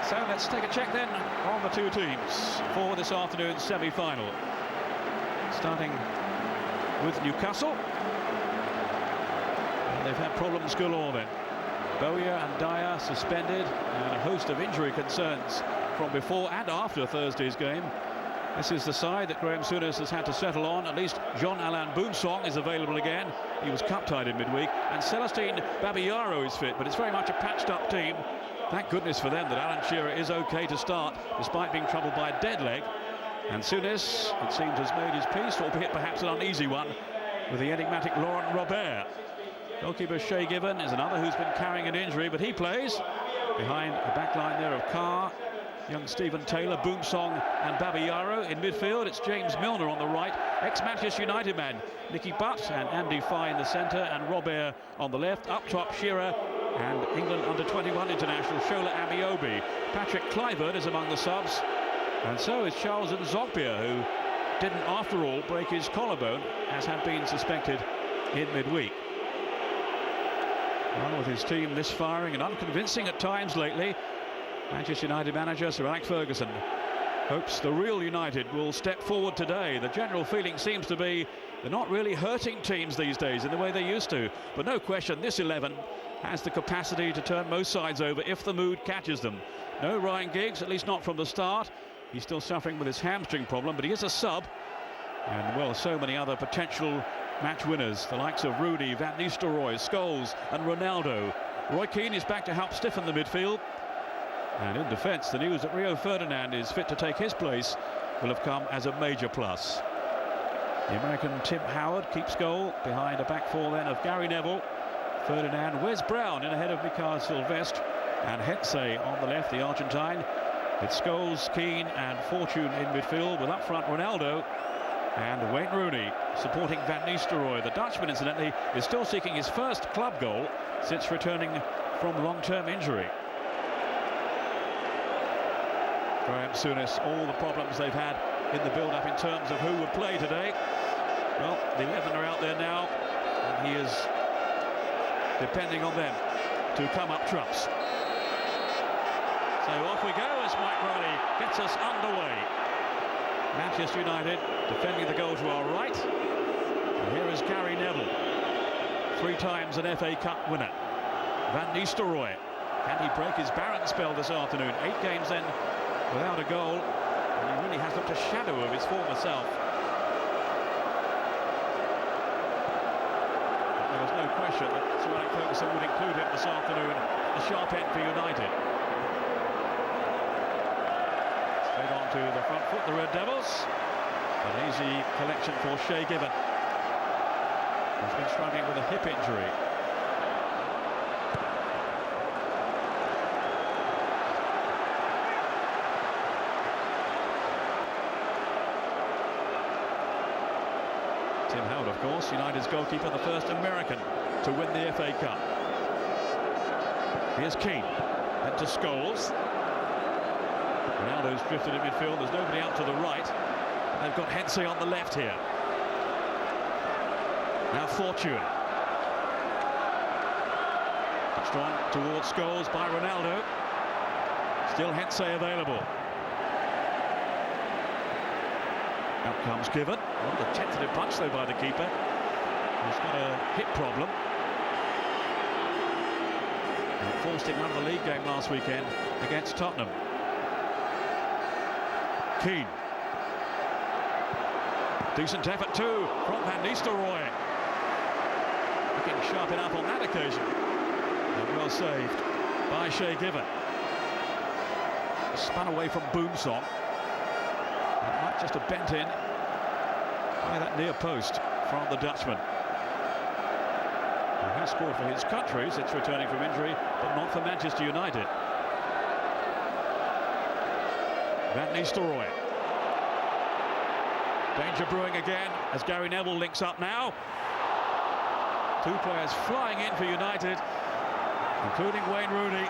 So let's take a check then on the two teams for this afternoon's semi-final. Starting with Newcastle. And they've had problems galore then. Bowyer and Dyer suspended, and a host of injury concerns from before and after Thursday's game. This is the side that Graham Souness has had to settle on. At least Jean-Alain Boumsong is available again. He was cup-tied in midweek. And Celestine Babayaro is fit, but it's very much a patched-up team. Thank goodness for them that Alan Shearer is okay to start, despite being troubled by a dead leg. And Souness, it seems, has made his peace, albeit perhaps an uneasy one, with the enigmatic Laurent Robert. Goalkeeper Shay Given is another who's been carrying an injury, but he plays behind the back line there of Carr, young Stephen Taylor, Boumsong and Babayaro. In midfield, it's James Milner on the right, ex-Manchester United man Nicky Butt and Andy Fye in the centre, and Robert on the left. Up top, Shearer and England under-21 international Shola Amiobi. Patrick Kluivert is among the subs, and so is Charles Nzogbia, who didn't, after all, break his collarbone, as had been suspected in midweek. Well, with his team this firing and unconvincing at times lately, Manchester United manager Sir Alex Ferguson hopes the real United will step forward today. The general feeling seems to be they're not really hurting teams these days in the way they used to. But no question, this 11 has the capacity to turn most sides over if the mood catches them. No Ryan Giggs, at least not from the start. He's still suffering with his hamstring problem, but he is a sub. And, well, so many other potential match winners, the likes of Rooney, Van Nistelrooy, Scholes and Ronaldo. Roy Keane is back to help stiffen the midfield. And in defence, the news that Rio Ferdinand is fit to take his place will have come as a major plus. The American Tim Howard keeps goal behind a back four then of Gary Neville, Ferdinand, Wes Brown in ahead of Mikael Silvestre, and Hensey on the left, the Argentine. It's Scholes, Keane and Fortune in midfield, with up front Ronaldo and Wayne Rooney supporting Van Nistelrooy. The Dutchman, incidentally, is still seeking his first club goal since returning from long-term injury. Graham Souness, all the problems they've had in the build-up in terms of who would play today. Well, the 11 are out there now, and he is depending on them to come up trumps. So off we go as Mike Riley gets us underway. Manchester United defending the goal to our right. And here is Gary Neville, 3 times an FA Cup winner. Van Nistelrooy, can he break his barren spell this afternoon? 8 games then without a goal, and he really has looked a shadow of his former self. But there was no question that Sir Alex Ferguson would include him this afternoon, the sharp end for United. Straight on to the front foot, the Red Devils. An easy collection for Shay Given. He's been struggling with a hip injury. Tim Howard, of course, United's goalkeeper, the first American to win the FA Cup. Here's Keane, then to Scholes. Ronaldo's drifted in midfield, there's nobody out to the right. They've got Hensey on the left here. Now Fortune. Touched on towards Scholes by Ronaldo. Still Hensey available. Out comes Given. What a tentative punch though by the keeper. He's got a hip problem. And it forced him out of the league game last weekend against Tottenham. Keane. Decent effort too from Van Nistelrooy. Looking sharp enough on that occasion. And well saved by Shay Given. Spun away from Boumsong. That might just have bent in by that near post from the Dutchman. He has scored for his country since returning from injury, but not for Manchester United. Van Nistelrooy. Danger brewing again as Gary Neville links up now. 2 players flying in for United, including Wayne Rooney.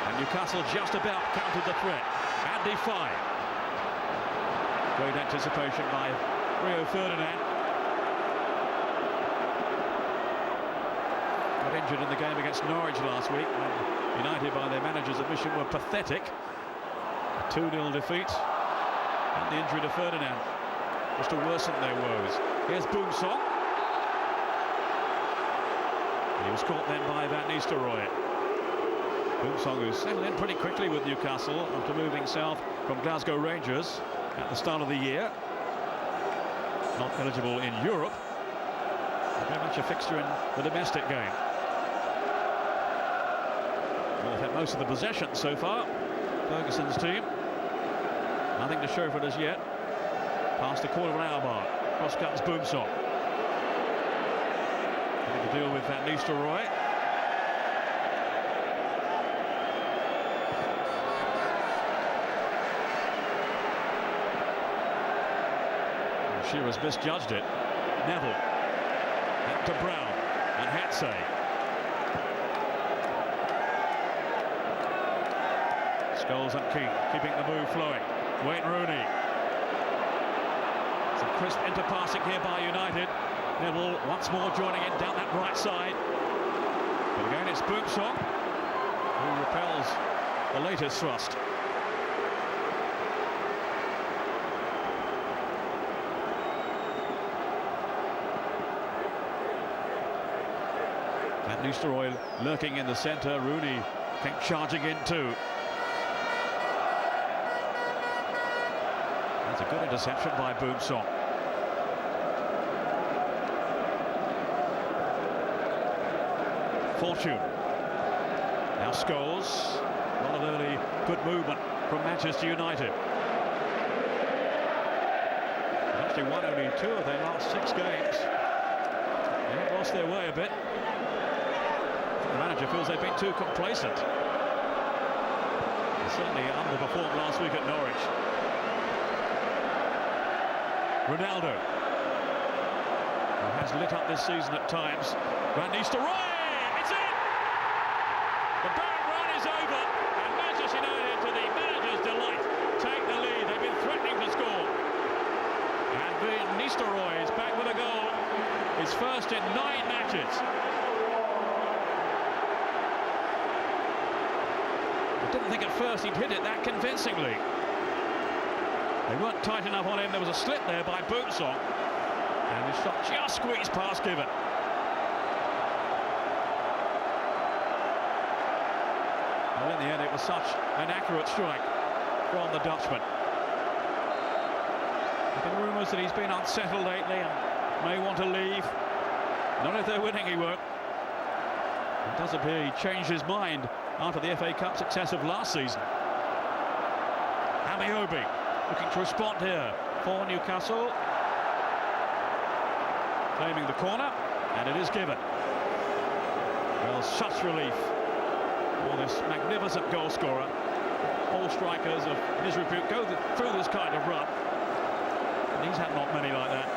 And Newcastle just about countered the threat. Andy Fye. Great anticipation by Rio Ferdinand. Got injured in the game against Norwich last week, when United, by their manager's admission, were pathetic. A 2-0 defeat, and the injury to Ferdinand was to worsen their woes. Here's Boomsong. He was caught then by Van Nistelrooy. Boomsong, who settled in pretty quickly with Newcastle after moving south from Glasgow Rangers at the start of the year. Not eligible in Europe. Very much a fixture in the domestic game. Well, they've had most of the possession so far, Ferguson's team. Nothing to show for it as yet. Past the quarter of an hour mark. Cross comes Boomsong. Having to deal with Van Nistelrooy. Shearer's misjudged it. Neville. Back to Brown and Hetsey. Scholes and Keane keeping the move flowing. Wayne Rooney. Some crisp interpassing here by United. Neville once more joining in down that right side. But again it's Boomsong who repels the latest thrust. Van Nistelrooy lurking in the centre. Rooney came charging in too. That's a good interception by Boomsong. Fortune. Now Scholes. A lot of early good movement from Manchester United. They've actually won only 2 of their last 6 games. They've lost their way a bit. The manager feels they've been too complacent. They certainly underperformed last week at Norwich. Ronaldo, who has lit up this season at times. Van Nistelrooy, it's in! The Barron run is over, and Manchester United, to the manager's delight, take the lead. They've been threatening to score. And Van Nistelrooy is back with a goal. His first in 9 matches. I didn't think at first he'd hit it that convincingly. They weren't tight enough on him. There was a slip there by Boomsong, and his shot just squeezed past Given. Well, in the end, it was such an accurate strike from the Dutchman. There have been rumours that he's been unsettled lately and may want to leave. Not if they're winning, he won't. It does appear he changed his mind after the FA Cup success of last season. Amiobi looking to respond here for Newcastle. Claiming the corner, and it is given. Well, such relief for this magnificent goal scorer. All strikers of his repute go through this kind of run, and he's had not many like that.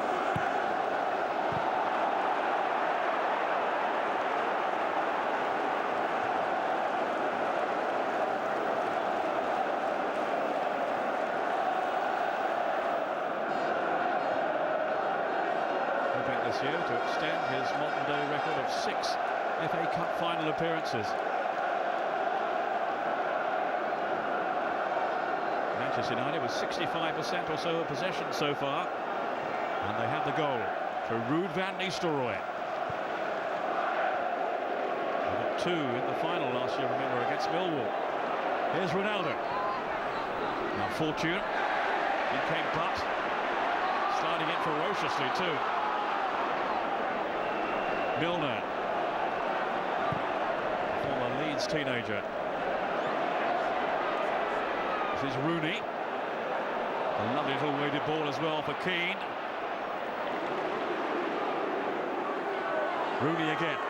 This year to extend his modern-day record of 6 FA Cup final appearances. Manchester United with 65% or so of possession so far, and they have the goal for Ruud van Nistelrooy. They got 2 in the final last year, remember, against Millwall. Here's Ronaldo. Now Fortune. He came but sliding in ferociously too. Milner, former Leeds teenager. This is Rooney. A lovely little weighted ball as well for Keane. Rooney again.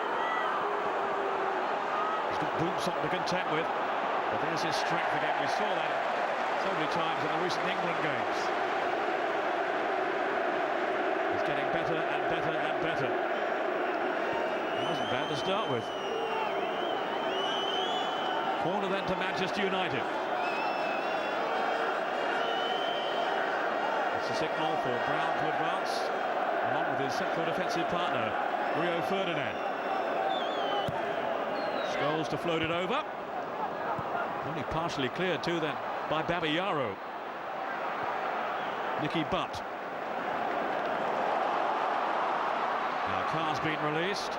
He's got Boomsong to contend with, but there's his strength again. We saw that so many times in the recent England games. He's getting better and better and better. It wasn't bad to start with. Corner then to Manchester United. It's a signal for Brown to advance, along with his central defensive partner, Rio Ferdinand. Scholes to float it over. Only partially cleared too then by Babayaro. Nicky Butt. Now Carr's been released.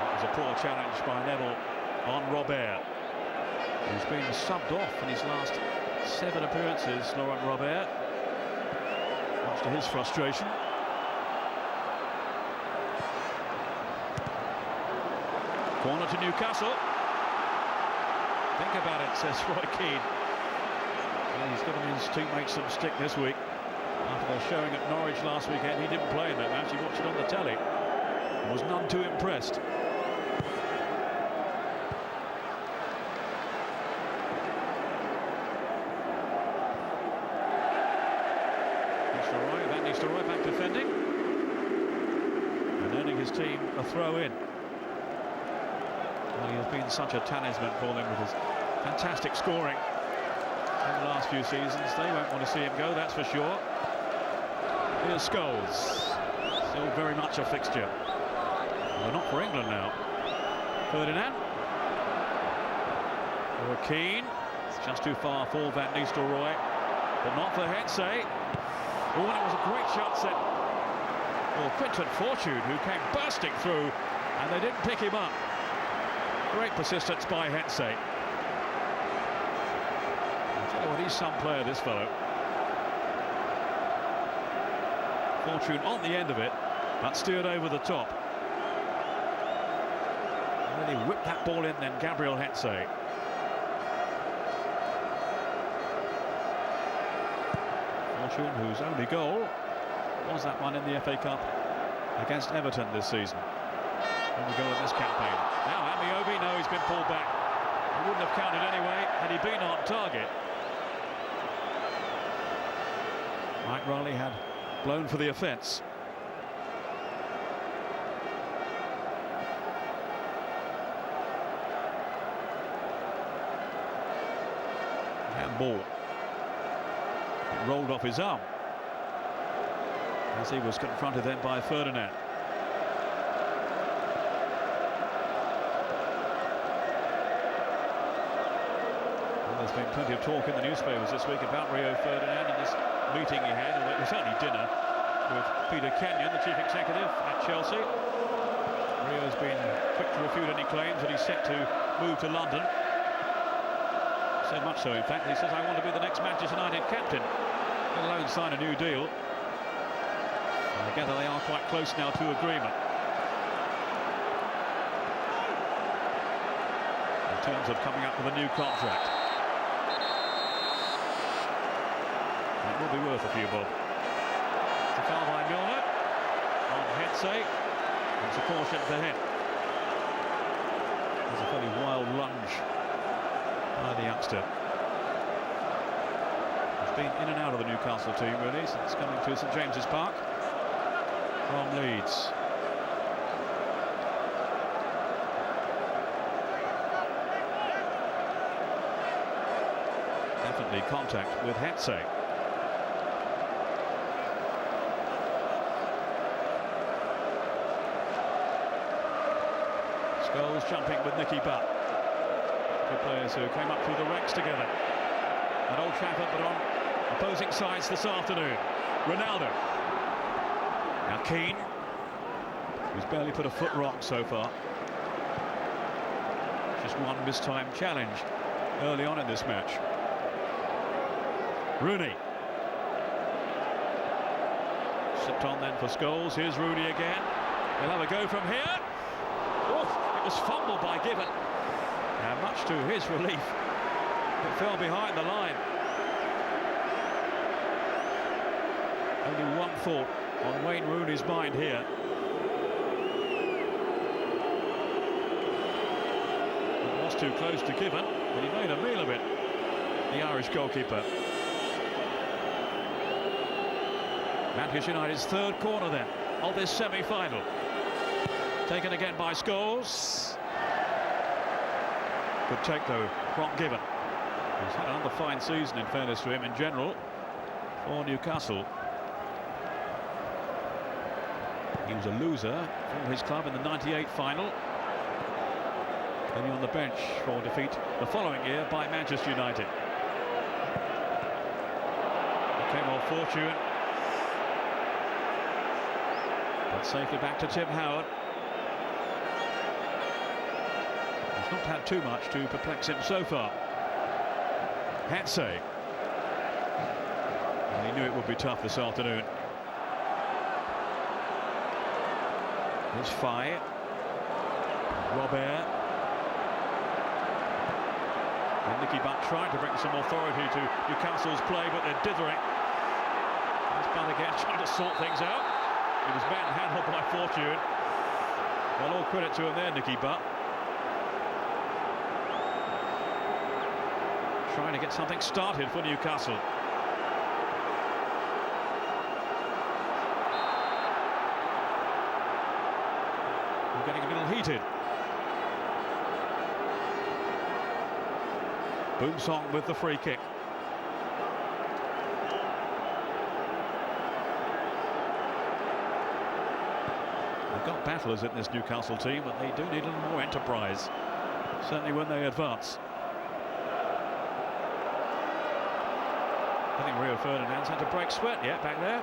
That was a poor challenge by Neville on Robert, who's been subbed off in his last 7 appearances, Laurent Robert, much to his frustration. Corner to Newcastle. Think about it, says Roy Keane. Well, he's given his teammates some stick this week after their showing at Norwich last weekend. He didn't play in that match, he watched it on the telly and was none too impressed. Van Nistelrooy back defending and earning his team a throw in. Well, he has been such a talisman for them with his fantastic scoring in the last few seasons. They won't want to see him go, that's for sure. Here's Scholes, still very much a fixture. Well, not for England now. Ferdinand. For Keane. It's just too far for Van Nistelrooy, but not for Hensey. Oh, and it was a great shot set. Well, Quinton Fortune, who came bursting through, and they didn't pick him up. Great persistence by Hensey. I'll tell you what, he's some player, this fellow. Fortune on the end of it, but steered over the top. And then he whipped that ball in, then Gabriel Hensey. Fortune, whose only goal was that one in the FA Cup against Everton this season. Only goal in this campaign. Now Amiobi, no, he's been pulled back. He wouldn't have counted anyway had he been on target. Mike Riley had blown for the offence. Handball. It rolled off his arm as he was confronted then by Ferdinand. Well, there's been plenty of talk in the newspapers this week about Rio Ferdinand and this meeting he had, although it was only dinner, with Peter Kenyon, the chief executive at Chelsea. Rio's been quick to refute any claims that he's set to move to London. So much so, in fact, he says, I want to be the next Manchester United captain, let alone sign a new deal. And together they are quite close now to agreement. In terms of coming up with a new contract. It will be worth a few bob. It's a foul by Milner on Hensey. It's a caution for him. There's a fairly wild lunge by the youngster. He's been in and out of the Newcastle team really since coming to St James's Park from Leeds. Definitely contact with Hensey. Scholes jumping with Nicky Butt. Two players who came up through the ranks together at Old Trafford, but on opposing sides this afternoon. Ronaldo. Now Keane, who's barely put a foot wrong so far. Just one mistimed challenge early on in this match. Rooney. Slipped on then for Scholes. Here's Rooney again. He'll have a go from here. Oh, it was fumbled by Given. And much to his relief, it fell behind the line. Only one thought on Wayne Rooney's mind here. It was too close to Given, but he made a meal of it, the Irish goalkeeper. Manchester United's third corner then of this semi-final. Taken again by Scholes. Good take though from Given. He's had another fine season in fairness to him in general for Newcastle. He was a loser for his club in the '98 final. Then on the bench for defeat the following year by Manchester United. Came off fortune, but safely back to Tim Howard. He's not had too much to perplex him so far. Hatsay. And he knew it would be tough this afternoon. Here's Fye. Robert. And Nicky Butt trying to bring some authority to Newcastle's play, but they're dithering. There's Butt again trying to sort things out. He was manhandled by fortune. Well, all credit to him there, Nicky Butt. Trying to get something started for Newcastle. We're getting a little heated. Boomsong with the free kick. They've got battlers in this Newcastle team, but they do need a little more enterprise, certainly when they advance. I think Rio Ferdinand's had to break sweat yet back there.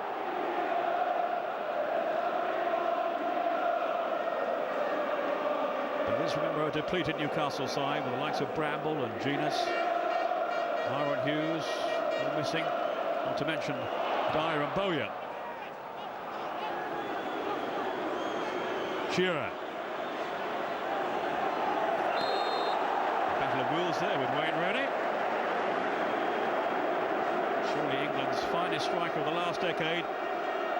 But it is, remember, a depleted Newcastle side with the likes of Bramble and Genus, Aaron Hughes, all missing, not to mention Dyer and Bowyer. Shearer. Battle of wills there with Wayne Rooney. Surely England's finest striker of the last decade,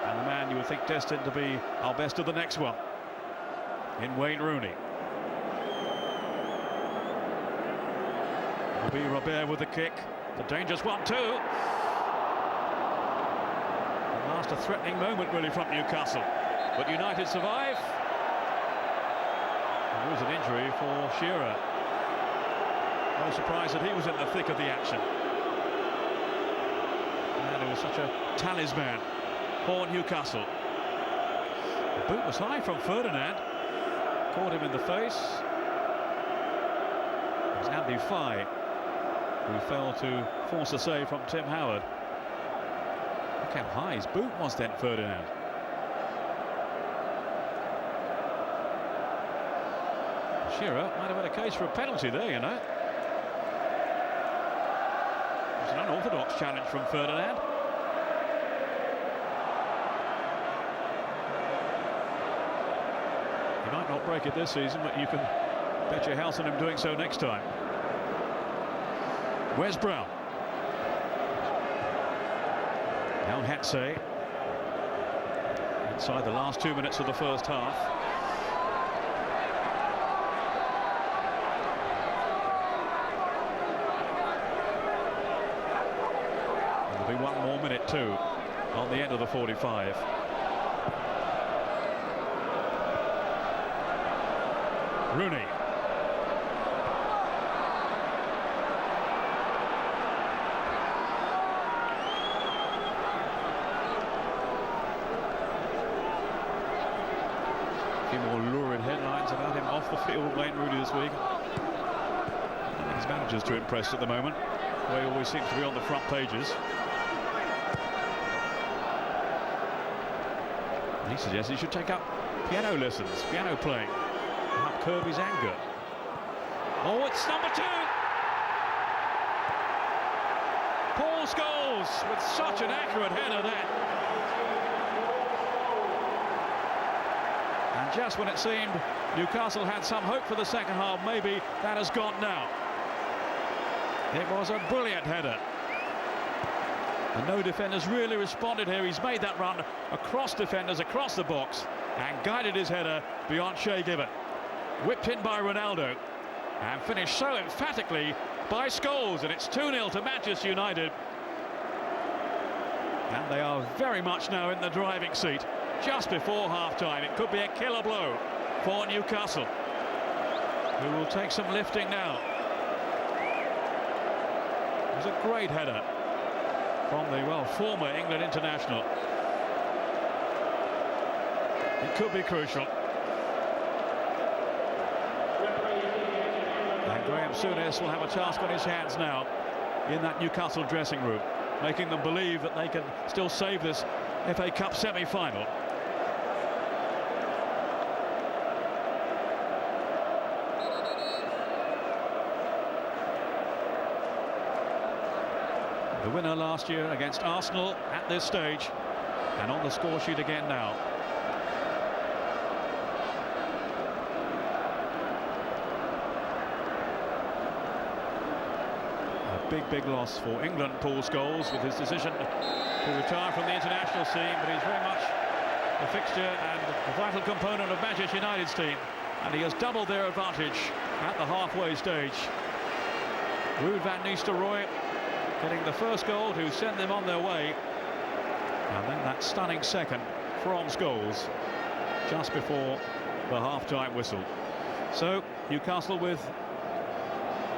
and the man you would think destined to be our best of the next one, in Wayne Rooney. Will be Robert with the kick. The dangerous one too. And last a threatening moment really from Newcastle, but United survive. There was an injury for Shearer. No surprise that he was in the thick of the action. And it was such a talisman for Newcastle. The boot was high from Ferdinand. Caught him in the face. It was Andy Fye who fell to force a save from Tim Howard. Look how high his boot was then, Ferdinand. Shearer might have had a case for a penalty there, you know. It was an unorthodox challenge from Ferdinand. He might not break it this season, but you can bet your house on him doing so next time. Wes Brown. Now Hatsay. Inside the last 2 minutes of the first half. There'll be 1 more minute too on the end of the 45. Rooney. A few more lurid headlines about him off the field, Wayne Rooney, this week. I don't think his manager's too impressed at the moment, where he always seems to be on the front pages. He suggests he should take up piano lessons, piano playing, to help curb his anger. Oh, it's number 2! Paul Scholes with such an accurate header there. And just when it seemed Newcastle had some hope for the second half, maybe that has gone now. It was a brilliant header. And no defenders really responded here. He's made that run across defenders, across the box, and guided his header beyond Shea Given. Whipped in by Ronaldo, and finished so emphatically by Scholes, and it's 2-0 to Manchester United. And they are very much now in the driving seat just before half-time. It could be a killer blow for Newcastle, who will take some lifting now. It was a great header from the, well, former England international. It could be crucial. And Graham Souness will have a task on his hands now in that Newcastle dressing room, making them believe that they can still save this FA Cup semi-final. The winner last year against Arsenal at this stage, and on the score sheet again now. Big loss for England, Paul Scholes, with his decision to retire from the international scene, but he's very much a fixture and a vital component of Manchester United's team, and he has doubled their advantage at the halfway stage. Ruud van Nistelrooy getting the first goal to send them on their way, and then that stunning second from Scholes just before the half-time whistle. So Newcastle with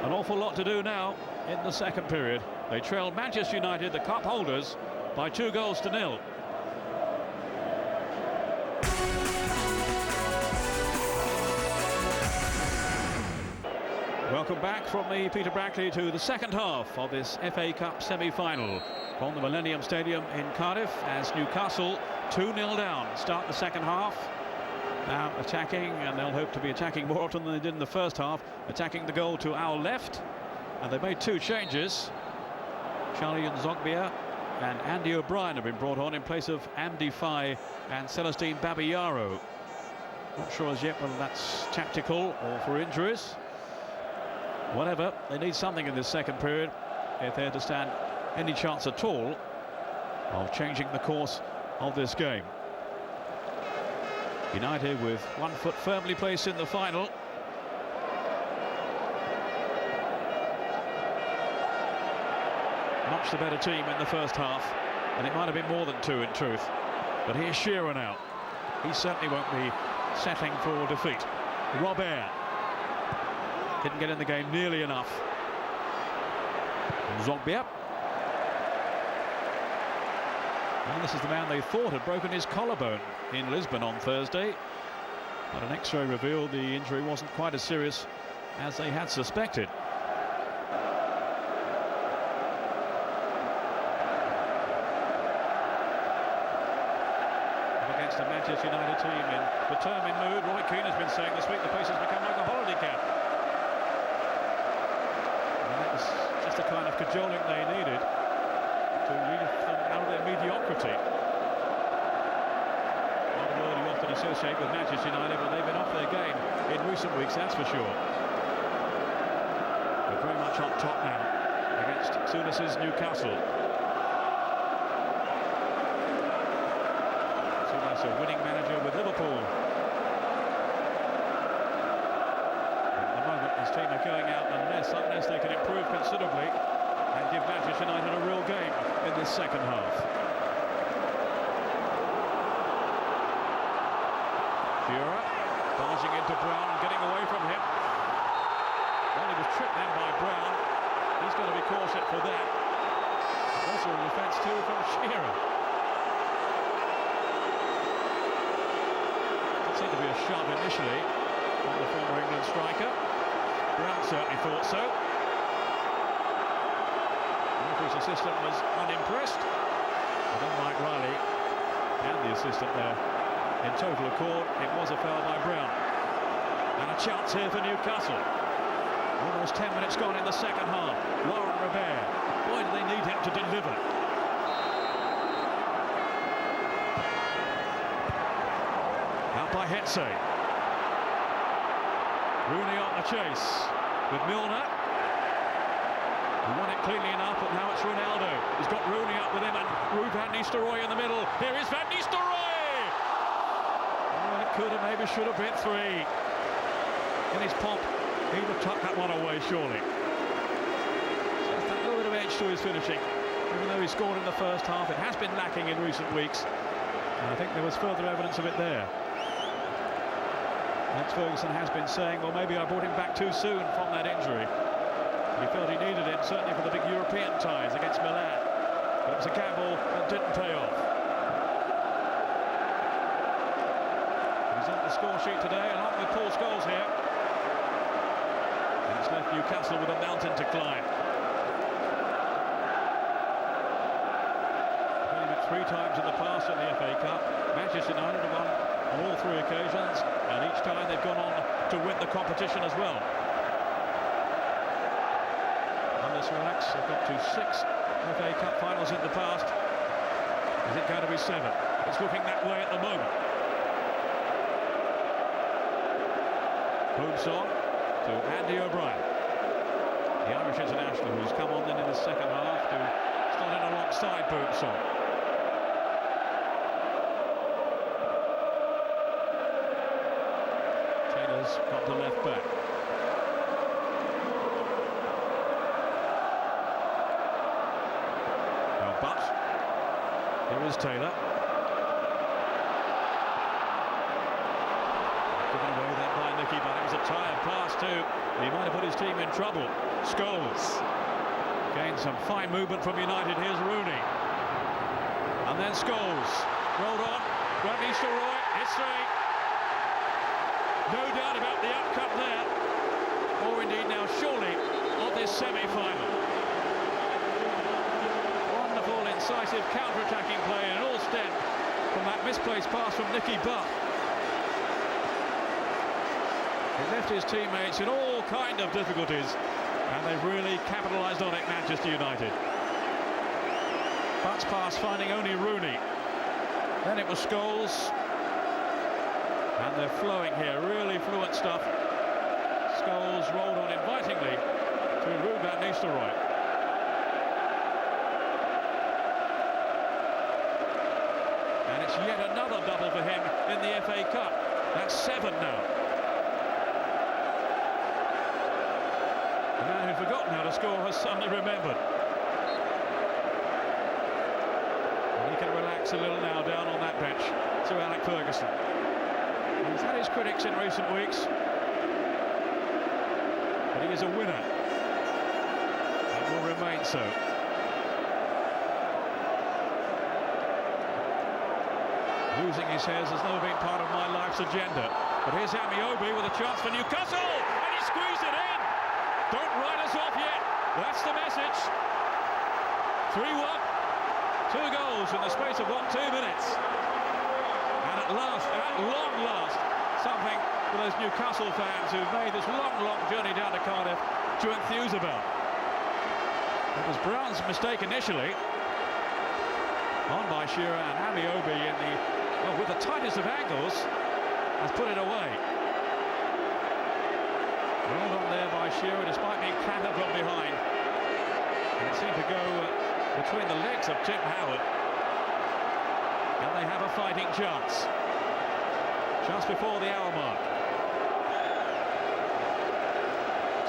an awful lot to do now in the second period. They trailed Manchester United, the cup holders, by 2-0. Welcome back from me, Peter Brackley, to the second half of this FA Cup semi-final from the Millennium Stadium in Cardiff, as Newcastle 2-0 down start the second half. Now attacking, and they'll hope to be attacking more often than they did in the first half, attacking the goal to our left. And they made 2 changes. Charlie Nzogbia and Andy O'Brien have been brought on in place of Amdi Faye and Celestine Babayaro. Not sure as yet whether that's tactical or for injuries. Whatever, they need something in this second period if they're to stand any chance at all of changing the course of this game. United with 1 foot firmly placed in the final. Much the better team in the first half, and it might have been more than 2 in truth. But here's Shearer now. He certainly won't be settling for defeat. Robert didn't get in the game nearly enough. Zogbia. And this is the man they thought had broken his collarbone in Lisbon on Thursday, but an X-ray revealed the injury wasn't quite as serious as they had suspected. Against a Manchester United team in determined mood. Roy Keane has been saying this week the place has become like a holiday camp. And that was just the kind of cajoling they needed to lead them out of their mediocrity. Not a word you often associate with Manchester United, but they've been off their game in recent weeks, that's for sure. They're very much on top now against Souness's Newcastle. Souness, a winning manager with Liverpool. At the moment, his team are going out unless they can improve considerably and give Manchester United a real game in this second half. Shearer barging into Brown and getting away from him. Well, he was tripped then by Brown. He's got to be cautioned for that. Also a defence too from Shearer. It seemed to be a shove initially on the former England striker. Brown certainly thought so. His assistant was unimpressed, but then Mike Riley and the assistant there in total accord. It was a foul by Brown, and a chance here for Newcastle. Almost 10 minutes gone in the second half. Laurent Robert, boy do they need him to deliver. Out by Hetze. Rooney on the chase with Milner. He won it cleanly enough, but now it's Ronaldo. He's got Rooney up with him, and Ruud van Nistelrooy in the middle. Here is Van Nistelrooy! Oh, it could have, maybe should have been 3. In his pop, he'd have tucked that one away, surely. So a little bit of edge to his finishing. Even though he scored in the first half, it has been lacking in recent weeks. And I think there was further evidence of it there. Alex Ferguson has been saying, well, maybe I brought him back too soon from that injury. He felt he needed it, certainly for the big European ties against Milan. But it was a gamble that didn't pay off. score sheet today, along with Paul Scholes here. And it's left Newcastle with a mountain to climb. They've met 3 times in the past in the FA Cup. Manchester United have won on all 3 occasions, and each time they've gone on to win the competition as well. Under Sir Alex, they've got to 6 FA Cup finals in the past. Is it going to be 7? It's looking that way at the moment. Boom song to Andy O'Brien, the Irish international, who's come on then in the second half to slot in alongside Boom song. Taylor's got the left back. Now, but here is Taylor. Given away that by Nicky, but it was a tired pass too. He might have put his team in trouble. Scholes gained some fine movement from United. Here's Rooney. And then Scholes rolled on. Van Nistelrooy, it's 3. No doubt about the outcome there. Or indeed now surely of this semi-final. Wonderful, incisive counter-attacking play, and it all stemmed from that misplaced pass from Nicky Butt. He left his teammates in all kind of difficulties, and they've really capitalised on it, Manchester United. Butt's pass finding only Rooney. Then it was Scholes. And they're flowing here, really fluent stuff. Scholes rolled on invitingly to Van Nistelrooy. And it's yet another double for him in the FA Cup. That's 7 now. The man who'd forgotten how to score has suddenly remembered. And he can relax a little now down on that bench to Alex Ferguson. He's had his critics in recent weeks, but he is a winner and will remain so. Losing, he says, has never been part of my life's agenda. But here's Amiobi with a chance for Newcastle, and he squeezed it in. Don't write us off yet. That's the message. 3-1, 2 goals in the space of 2 minutes. And at last, at long last, something for those Newcastle fans who've made this long journey down to Cardiff to enthuse about. It was Brown's mistake initially, on by Shearer, and Amiobi in the, well, with the tightest of angles, has put it away. Rolled on there by Shearer, despite being clattered from behind. And it seemed to go between the legs of Tim Howard. And they have a fighting chance. Just before the hour mark.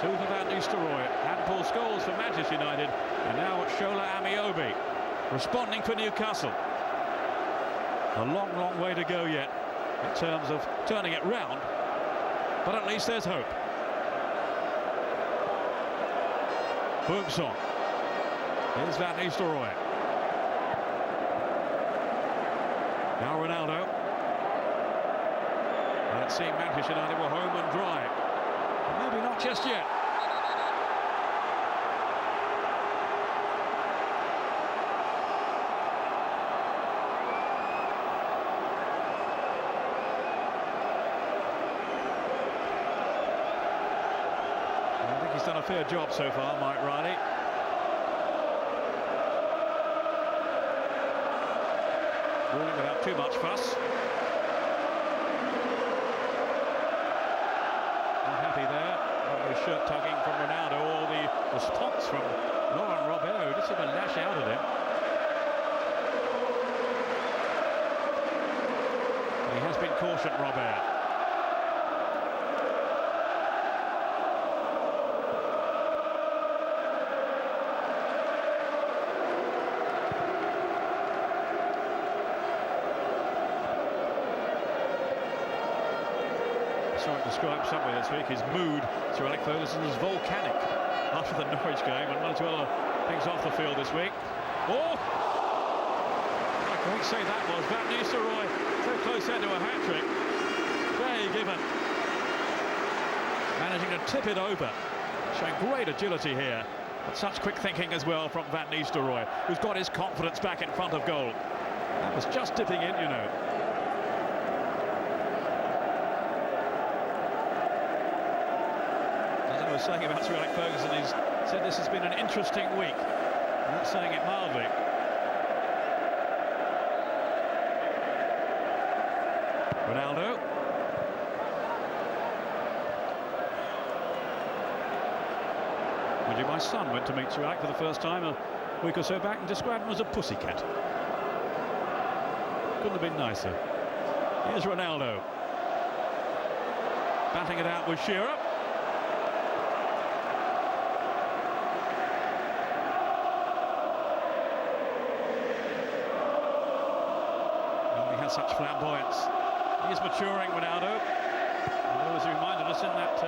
2 for Van Nistelrooy and Paul Scholes for Manchester United. And now it's Shola Amiobi responding for Newcastle. A long way to go yet in terms of turning it round. But at least there's hope. Boom song. Here's Van Nistelrooy. Now Ronaldo. And it seemed Manchester United were home and dry. But maybe not just yet. I think he's done a fair job so far, Mike Riley. Ruling without too much fuss. Not happy there. The shirt tugging from Ronaldo, or the response from Laurent Robert, who just seemed to lash out at him. He has been cautioned, Robert. I saw it described somewhere this week, his mood, Sir Alex Ferguson, was volcanic after the Norwich game, and one or two other things off the field this week. Oh! What a great save that was. Van Nistelrooy so close then to a hat-trick. There you given. Managing to tip it over. Showing great agility here. But such quick thinking as well from Van Nistelrooy, who's got his confidence back in front of goal. That was just dipping in, you know. As I was saying about Sir Alex Ferguson, he's said this has been an interesting week. I'm not saying it mildly. Ronaldo. My son went to meet Sir Alex for the first time a week or so back and described him as a pussycat. Couldn't have been nicer. Here's Ronaldo. Batting it out with Shearer. And he has such flamboyance. He's maturing, Ronaldo. And as he reminded us in that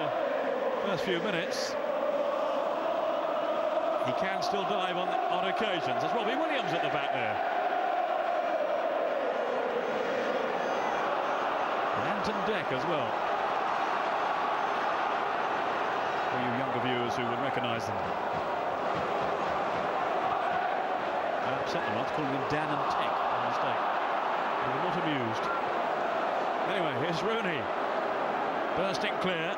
first few minutes, he can still dive on occasions. There's Robbie Williams at the back there. And Anton Deck as well. For you younger viewers who would recognise them. I upset them once calling them Dan and Tech by mistake. They were not amused. Anyway, here's Rooney. Bursting clear.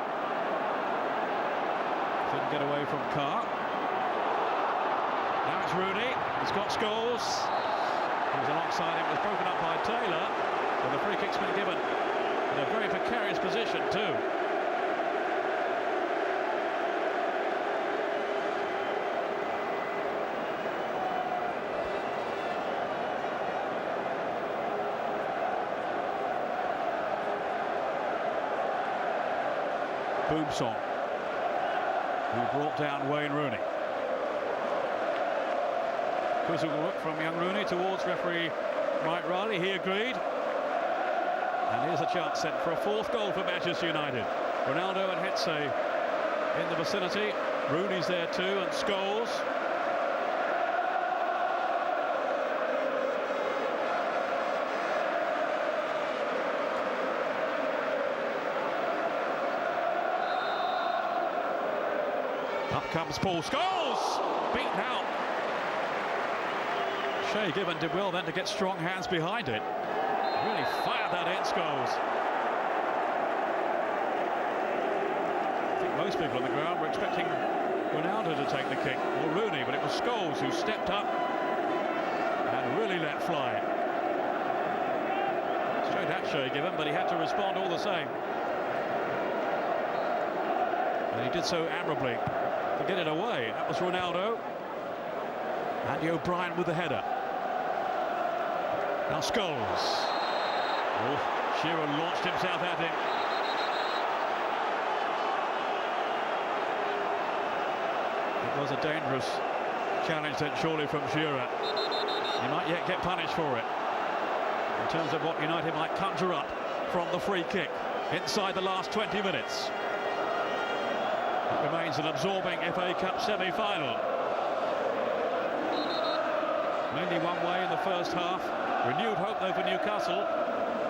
Couldn't get away from Carr. Now it's Rooney. He's got Scholes. He was alongside him. It was broken up by Taylor. But the free kick's been given in a very precarious position too. Boomsong, who brought down Wayne Rooney. Quizzical look from young Rooney towards referee Mike Riley. He agreed. And here's a chance set for a fourth goal for Manchester United. Ronaldo and Hetze in the vicinity. Rooney's there too, and Scholes. Up comes Paul Scholes, beaten out. Shay Given did well then to get strong hands behind it. Really fired that in, Scholes. I think most people on the ground were expecting Ronaldo to take the kick, or Rooney, but it was Scholes who stepped up and really let fly. Straight at Shay Given, but he had to respond all the same. And he did so admirably to get it away. That was Ronaldo. Andy O'Brien with the header. Now Scholes. Oh, Shearer launched himself at him. It was a dangerous challenge then, surely, from Shearer. He might yet get punished for it. In terms of what United might conjure up from the free kick inside the last 20 minutes. It remains an absorbing FA Cup semi-final. Mainly one way in the first half. Renewed hope though for Newcastle,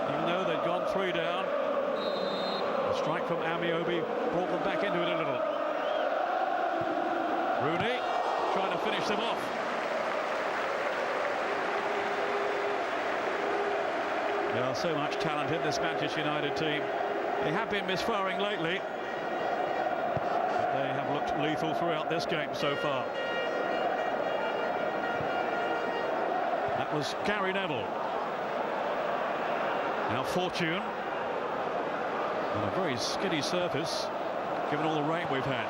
even though they'd gone 3 down. A strike from Amiobi brought them back into it a little. Rooney trying to finish them off. There are so much talent in this Manchester United team. They have been misfiring lately. They have looked lethal throughout this game so far. That was Gary Neville. Now Fortune. On a very skiddy surface, given all the rain we've had.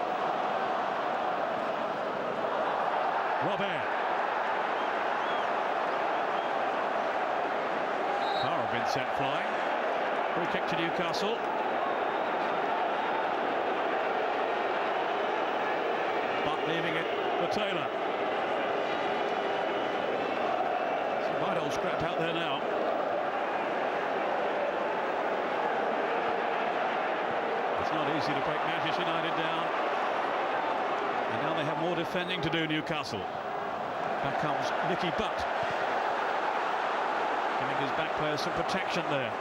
Robert. Carr have been sent flying. Free kick to Newcastle. Leaving it for Taylor. Some right old scrap out there now. It's not easy to break Manchester United down. And now they have more defending to do, Newcastle. Back comes Nicky Butt. Giving his back players some protection there.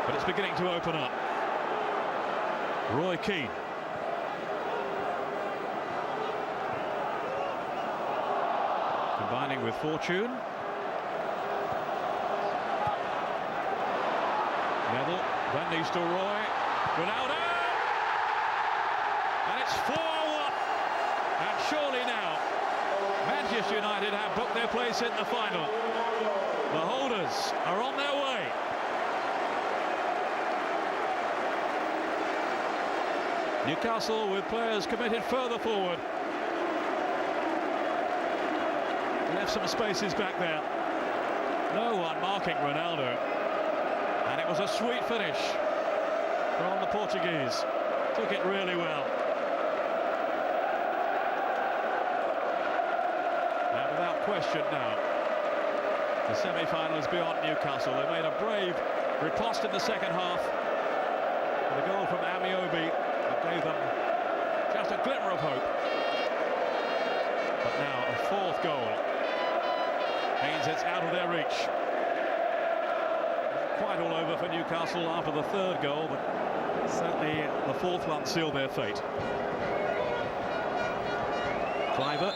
But it's beginning to open up. Roy Keane. Combining with fortune. Neville, Van Nistelrooy, Ronaldo, and it's 4-1. And surely now, Manchester United have booked their place in the final. The holders are on their way. Newcastle with players committed further forward. Left some spaces back there. No one marking Ronaldo. And it was a sweet finish from the Portuguese. Took it really well. And without question now, the semi-final is beyond Newcastle. They made a brave riposte in the second half. With a goal from Amiobi that gave them just a glimmer of hope. But now a fourth goal means it's out of their reach. Quite all over for Newcastle after the third goal, but certainly the fourth one sealed their fate. Cliver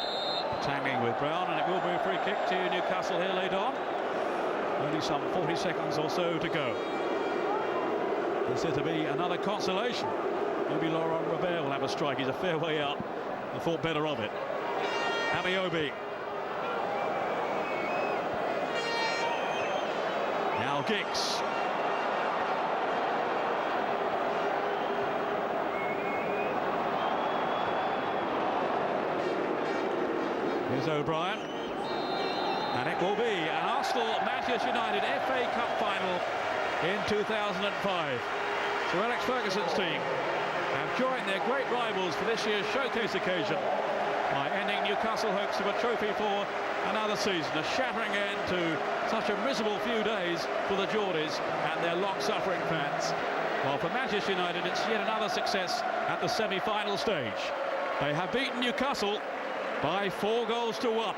tangling with Brown, and it will be a free kick to Newcastle here later on. Only some 40 seconds or so to go. This is to be another consolation. Maybe Laurent Robert will have a strike. He's a fair way out. I thought better of it. Amiobi. Now Giggs. Here's O'Brien. And it will be an Arsenal-Manchester United FA Cup final in 2005. Sir Alex Ferguson's team have joined their great rivals for this year's showcase occasion by ending Newcastle hopes of a trophy for another season. A shattering end to such a miserable few days for the Geordies and their long-suffering fans. While for Manchester United, it's yet another success at the semi-final stage. They have beaten Newcastle by 4 goals to 1.